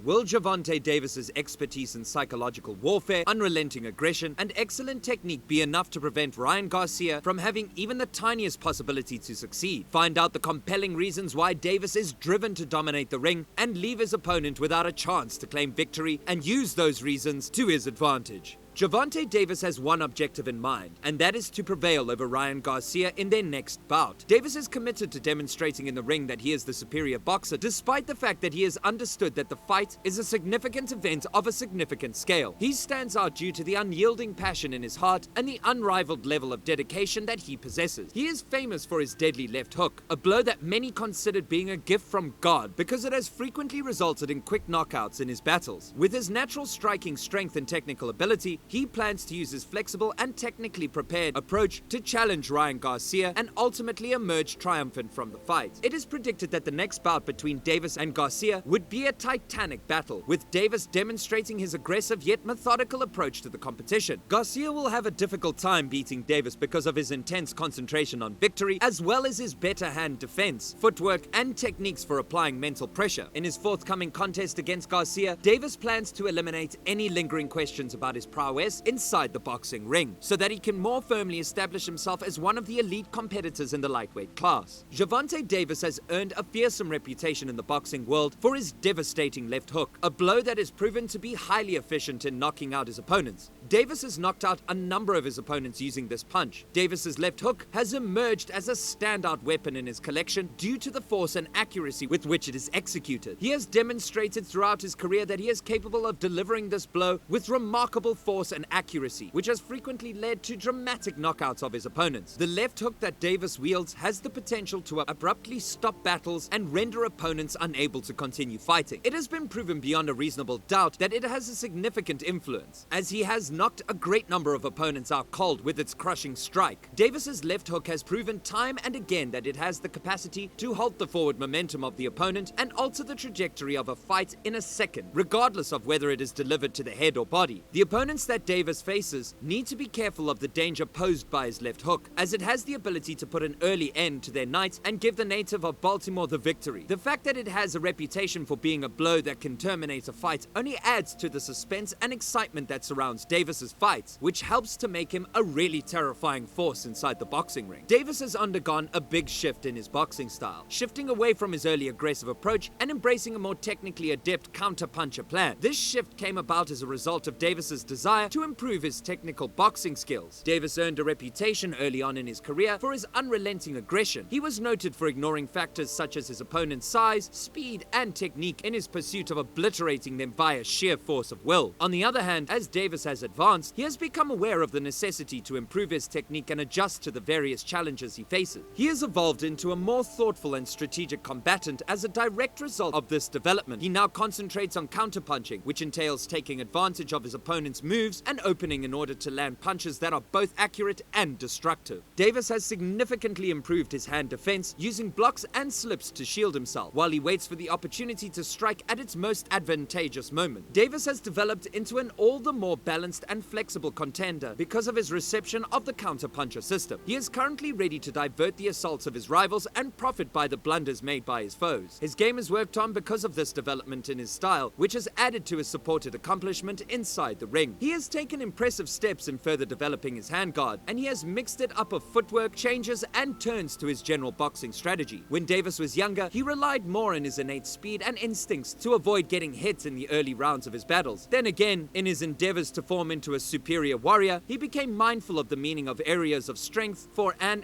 Will Gervonta Davis's expertise in psychological warfare, unrelenting aggression, and excellent technique be enough to prevent Ryan Garcia from having even the tiniest possibility to succeed? Find out the compelling reasons why Davis is driven to dominate the ring and leave his opponent without a chance to claim victory, and use those reasons to his advantage. Gervonta Davis has one objective in mind, and that is to prevail over Ryan Garcia in their next bout. Davis is committed to demonstrating in the ring that he is the superior boxer, despite the fact that he has understood that the fight is a significant event of a significant scale. He stands out due to the unyielding passion in his heart and the unrivaled level of dedication that he possesses. He is famous for his deadly left hook, a blow that many considered being a gift from God because it has frequently resulted in quick knockouts in his battles. With his natural striking strength and technical ability, he plans to use his flexible and technically prepared approach to challenge Ryan Garcia and ultimately emerge triumphant from the fight. It is predicted that the next bout between Davis and Garcia would be a titanic battle, with Davis demonstrating his aggressive yet methodical approach to the competition. Garcia will have a difficult time beating Davis because of his intense concentration on victory, as well as his better hand defense, footwork, and techniques for applying mental pressure. In his forthcoming contest against Garcia, Davis plans to eliminate any lingering questions about his prowess inside the boxing ring, so that he can more firmly establish himself as one of the elite competitors in the lightweight class. Gervonta Davis has earned a fearsome reputation in the boxing world for his devastating left hook, a blow that is proven to be highly efficient in knocking out his opponents. Davis has knocked out a number of his opponents using this punch. Davis's left hook has emerged as a standout weapon in his collection due to the force and accuracy with which it is executed. He has demonstrated throughout his career that he is capable of delivering this blow with remarkable force and accuracy, which has frequently led to dramatic knockouts of his opponents. The left hook that Davis wields has the potential to abruptly stop battles and render opponents unable to continue fighting. It has been proven beyond a reasonable doubt that it has a significant influence, as he has knocked a great number of opponents out cold with its crushing strike. Davis's left hook has proven time and again that it has the capacity to halt the forward momentum of the opponent and alter the trajectory of a fight in a second, regardless of whether it is delivered to the head or body. The opponents that Davis faces need to be careful of the danger posed by his left hook, as it has the ability to put an early end to their night and give the native of Baltimore the victory. The fact that it has a reputation for being a blow that can terminate a fight only adds to the suspense and excitement that surrounds Davis's fights, which helps to make him a really terrifying force inside the boxing ring. Davis has undergone a big shift in his boxing style, shifting away from his early aggressive approach and embracing a more technically adept counter-puncher plan. This shift came about as a result of Davis's desire to improve his technical boxing skills. Davis earned a reputation early on in his career for his unrelenting aggression. He was noted for ignoring factors such as his opponent's size, speed, and technique in his pursuit of obliterating them via sheer force of will. On the other hand, as Davis has advanced, he has become aware of the necessity to improve his technique and adjust to the various challenges he faces. He has evolved into a more thoughtful and strategic combatant as a direct result of this development. He now concentrates on counterpunching, which entails taking advantage of his opponent's moves and opening in order to land punches that are both accurate and destructive. Davis has significantly improved his hand defense, using blocks and slips to shield himself, while he waits for the opportunity to strike at its most advantageous moment. Davis has developed into an all the more balanced and flexible contender because of his reception of the counterpuncher system. He is currently ready to divert the assaults of his rivals and profit by the blunders made by his foes. His game is worked on because of this development in his style, which has added to his supported accomplishment inside the ring. He has taken impressive steps in further developing his handguard, and he has mixed it up of footwork, changes, and turns to his general boxing strategy. When Davis was younger, he relied more on his innate speed and instincts to avoid getting hit in the early rounds of his battles. Then again, in his endeavors to form into a superior warrior, he became mindful of the meaning of areas of strength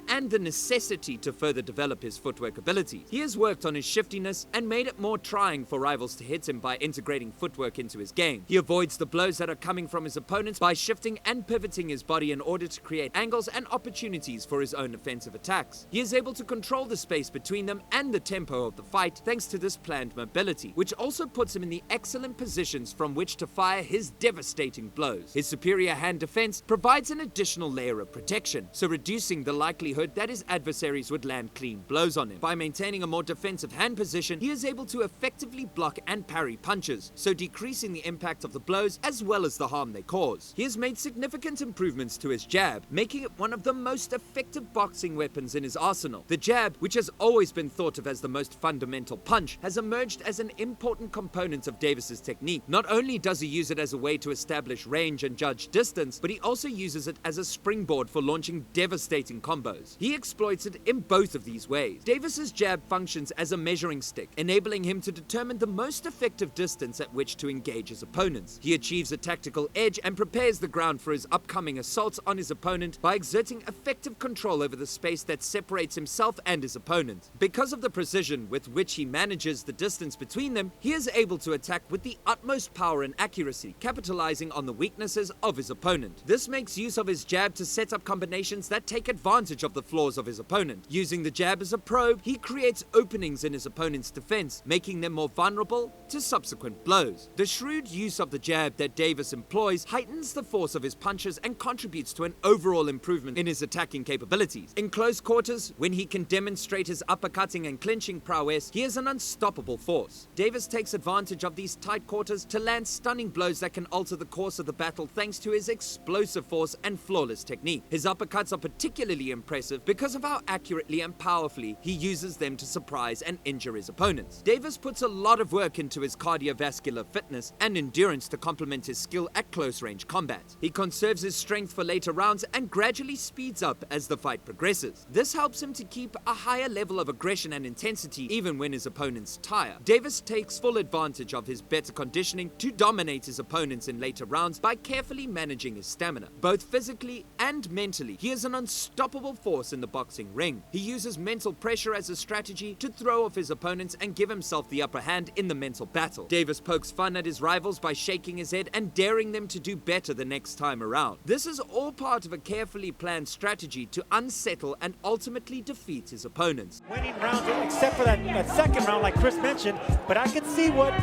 and the necessity to further develop his footwork ability. He has worked on his shiftiness and made it more trying for rivals to hit him by integrating footwork into his game. He avoids the blows that are coming from his opponents by shifting and pivoting his body in order to create angles and opportunities for his own offensive attacks. He is able to control the space between them and the tempo of the fight thanks to this planned mobility, which also puts him in the excellent positions from which to fire his devastating blows. His superior hand defense provides an additional layer of protection, so reducing the likelihood that his adversaries would land clean blows on him. By maintaining a more defensive hand position, he is able to effectively block and parry punches, so decreasing the impact of the blows as well as the harm they cause. cause. He has made significant improvements to his jab, making it one of the most effective boxing weapons in his arsenal. The jab, which has always been thought of as the most fundamental punch, has emerged as an important component of Davis's technique. Not only does he use it as a way to establish range and judge distance, but he also uses it as a springboard for launching devastating combos. He exploits it in both of these ways. Davis's jab functions as a measuring stick, enabling him to determine the most effective distance at which to engage his opponents. He achieves a tactical edge and prepares the ground for his upcoming assaults on his opponent by exerting effective control over the space that separates himself and his opponent. Because of the precision with which he manages the distance between them, he is able to attack with the utmost power and accuracy, capitalizing on the weaknesses of his opponent. This makes use of his jab to set up combinations that take advantage of the flaws of his opponent. Using the jab as a probe, he creates openings in his opponent's defense, making them more vulnerable to subsequent blows. The shrewd use of the jab that Davis employs heightens the force of his punches and contributes to an overall improvement in his attacking capabilities. In close quarters, when he can demonstrate his uppercutting and clinching prowess, he is an unstoppable force. Davis takes advantage of these tight quarters to land stunning blows that can alter the course of the battle thanks to his explosive force and flawless technique. His uppercuts are particularly impressive because of how accurately and powerfully he uses them to surprise and injure his opponents. Davis puts a lot of work into his cardiovascular fitness and endurance to complement his skill at close-range combat. He conserves his strength for later rounds and gradually speeds up as the fight progresses. This helps him to keep a higher level of aggression and intensity even when his opponents tire. Davis takes full advantage of his better conditioning to dominate his opponents in later rounds by carefully managing his stamina. Both physically and mentally, he is an unstoppable force in the boxing ring. He uses mental pressure as a strategy to throw off his opponents and give himself the upper hand in the mental battle. Davis pokes fun at his rivals by shaking his head and daring them to do better the next time around. This is all part of a carefully planned strategy to unsettle and ultimately defeat his opponents. Winning rounds, except for that second round, like Chris mentioned, but I can see what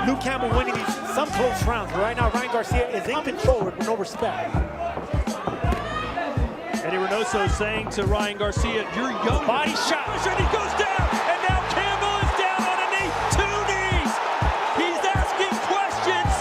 Luke Campbell winning some close rounds. But right now, Ryan Garcia is in control with no respect. Eddie Reynoso saying to Ryan Garcia, "You're young." Body shot. And he goes down, and now Campbell is down on a knee, 2 knees. He's asking questions.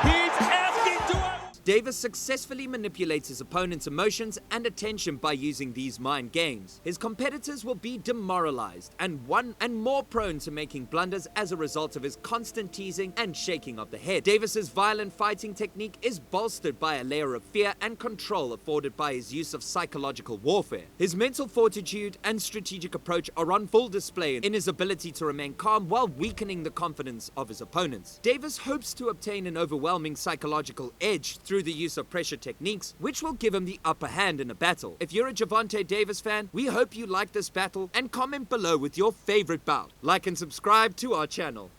He's asking, Davis successfully manipulates his opponent's emotions and attention by using these mind games. His competitors will be demoralized and more prone to making blunders as a result of his constant teasing and shaking of the head. Davis's violent fighting technique is bolstered by a layer of fear and control afforded by his use of psychological warfare. His mental fortitude and strategic approach are on full display in his ability to remain calm while weakening the confidence of his opponents. Davis hopes to obtain an overwhelming psychological edge through the use of pressure techniques, which will give him the upper hand in a battle. If you're a Gervonta Davis fan, we hope you like this battle and comment below with your favorite bout. Like and subscribe to our channel.